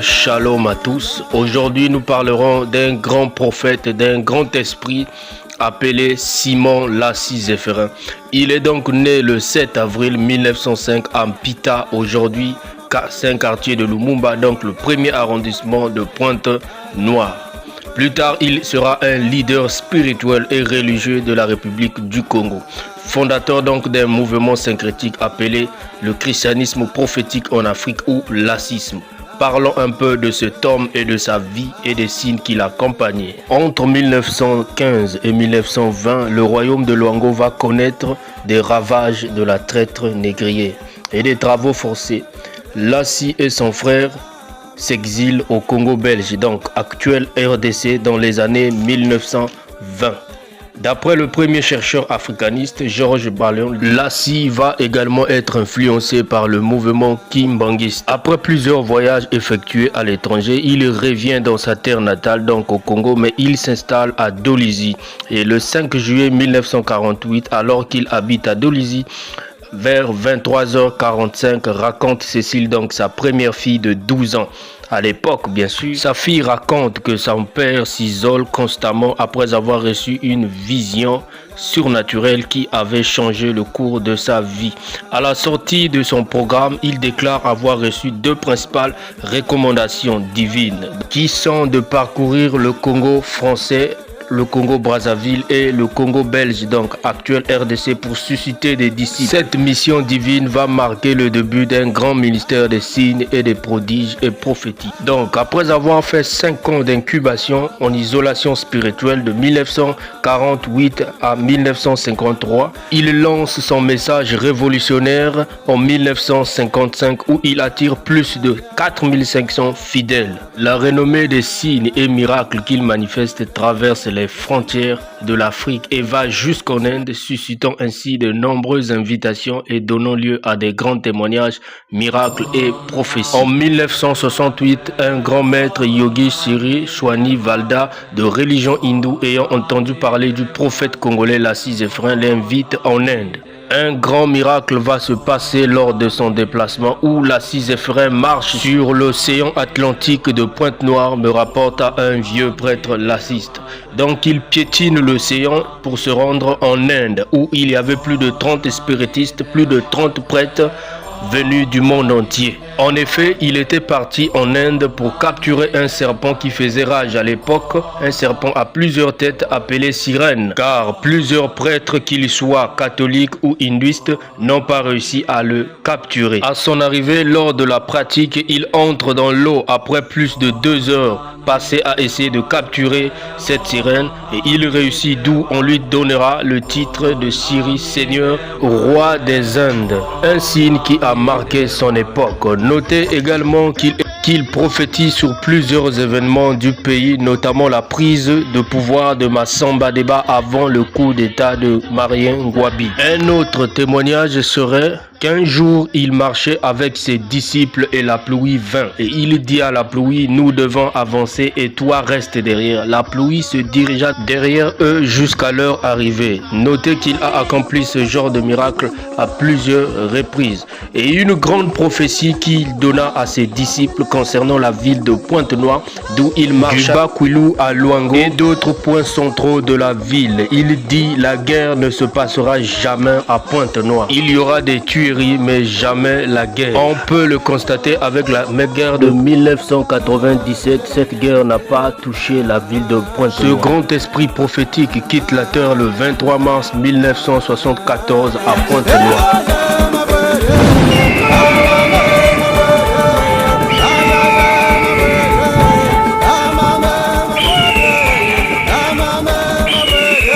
shalom à tous. Aujourd'hui, nous parlerons d'un grand prophète, d'un grand esprit appelé Simon Lassi-Zéphérin. Il est donc né le 7 avril 1905 à Mpita, aujourd'hui Saint-Quartier de Lumumba, donc le premier arrondissement de Pointe-Noire. Plus tard, il sera un leader spirituel et religieux de la République du Congo. Fondateur donc d'un mouvement syncrétique appelé le christianisme prophétique en Afrique ou lassisme. Parlons un peu de cet homme et de sa vie et des signes qui l'accompagnaient. Entre 1915 et 1920, le royaume de Luango va connaître des ravages de la traite négrière et des travaux forcés. Lassi et son frère s'exilent au Congo belge, donc actuel RDC, dans les années 1920. D'après le premier chercheur africaniste, Georges Ballon, Lassi va également être influencé par le mouvement kimbangiste. Après plusieurs voyages effectués à l'étranger, il revient dans sa terre natale, donc au Congo, mais il s'installe à Dolisie. Et le 5 juillet 1948, alors qu'il habite à Dolisie, vers 23h45, raconte Cécile, donc sa première fille de 12 ans. À l'époque, bien sûr, sa fille raconte que son père s'isole constamment après avoir reçu une vision surnaturelle qui avait changé le cours de sa vie. À la sortie de son programme, il déclare avoir reçu deux principales recommandations divines qui sont de parcourir le Congo français, le Congo Brazzaville et le Congo belge, donc actuel RDC, pour susciter des disciples. Cette mission divine va marquer le début d'un grand ministère des signes et des prodiges et prophétiques. Donc après avoir fait 5 ans d'incubation en isolation spirituelle de 1948 à 1953, il lance son message révolutionnaire en 1955 où il attire plus de 4500 fidèles. La renommée des signes et miracles qu'il manifeste traverse les frontières de l'Afrique et va jusqu'en Inde, suscitant ainsi de nombreuses invitations et donnant lieu à des grands témoignages, miracles et prophéties. En 1968, un grand maître yogi Siri Chouani Valda de religion hindoue ayant entendu parler du prophète congolais Lassi-Zéphérin l'invite en Inde. Un grand miracle va se passer lors de son déplacement où Lassi-Zéphérin marche sur l'océan Atlantique de Pointe-Noire, me rapporte à un vieux prêtre lassiste. Donc il piétine l'océan pour se rendre en Inde où il y avait plus de 30 spiritistes, plus de 30 prêtres venus du monde entier. En effet, il était parti en Inde pour capturer un serpent qui faisait rage à l'époque, un serpent à plusieurs têtes appelé sirène, car plusieurs prêtres, qu'ils soient catholiques ou hindouistes, n'ont pas réussi à le capturer. À son arrivée, lors de la pratique, il entre dans l'eau après plus de 2 heures passées à essayer de capturer cette sirène et il réussit, d'où on lui donnera le titre de Siri Seigneur, roi des Indes, un signe qui a marqué son époque. Notez également qu'il prophétise sur plusieurs événements du pays, notamment la prise de pouvoir de Massamba Deba avant le coup d'état de Marien Ngouabi. Un autre témoignage serait qu'un jour il marchait avec ses disciples et la pluie vint. Et il dit à la pluie, nous devons avancer et toi reste derrière. La pluie se dirigea derrière eux jusqu'à leur arrivée. Notez qu'il a accompli ce genre de miracle à plusieurs reprises. Et une grande prophétie qu'il donna à ses disciples concernant la ville de Pointe-Noire, d'où il marcha du Bakwilou à Luango et d'autres points centraux de la ville. Il dit, la guerre ne se passera jamais à Pointe-Noire. Il y aura des tueries, mais jamais la guerre. On peut le constater avec la guerre de 1997. Cette guerre n'a pas touché la ville de Pointe-Noire. Ce grand esprit prophétique quitte la terre le 23 mars 1974 à Pointe-Noire.